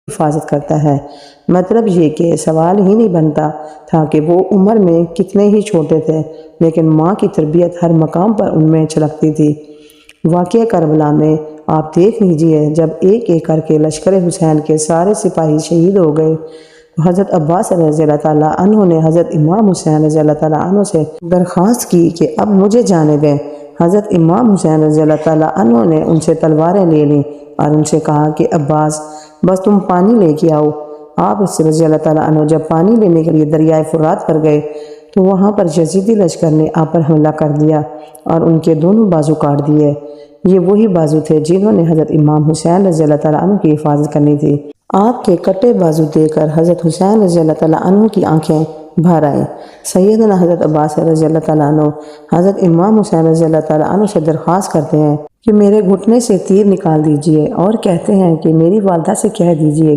حفاظت کرتا ہے۔ مطلب یہ کہ سوال ہی نہیں بنتا تھا کہ وہ عمر میں کتنے ہی چھوٹے تھے، لیکن ماں کی تربیت ہر مقام پر ان میں چھلکتی تھی۔ واقعہ کربلا میں آپ دیکھ لیجئے، جب ایک ایک کر کے لشکر حسین کے سارے سپاہی شہید ہو گئے تو حضرت عباس رضی اللہ تعالیٰ عنہ نے حضرت امام حسین رضی اللہ تعالیٰ عنہ سے درخواست کی کہ اب مجھے جانے دیں۔ حضرت امام حسین رضی اللہ تعالیٰ عنہ نے ان سے تلواریں لے لیں اور ان سے کہا کہ عباس، بس تم پانی لے کے آؤ۔ آپ رضی اللہ تعالیٰ عنہ جب پانی لینے کے لیے دریائے فرات پر گئے تو وہاں پر یزیدی لشکر نے آپ پر حملہ کر دیا اور ان کے دونوں بازو کاٹ دیے۔ یہ وہی بازو تھے جنہوں نے حضرت امام حسین رضی اللہ تعالیٰ عنہ کی حفاظت کرنی تھی۔ آپ کے کٹے بازو دیکھ کر حضرت حسین رضی اللہ تعالیٰ عنہ کی آنکھیں بھر آئیں۔ سیدنا حضرت عباس رضی اللہ تعالیٰ عنہ حضرت امام حسین رضی اللہ تعالیٰ عنہ سے درخواست کرتے ہیں کہ میرے گھٹنے سے تیر نکال دیجئے، اور کہتے ہیں کہ میری والدہ سے کہہ دیجئے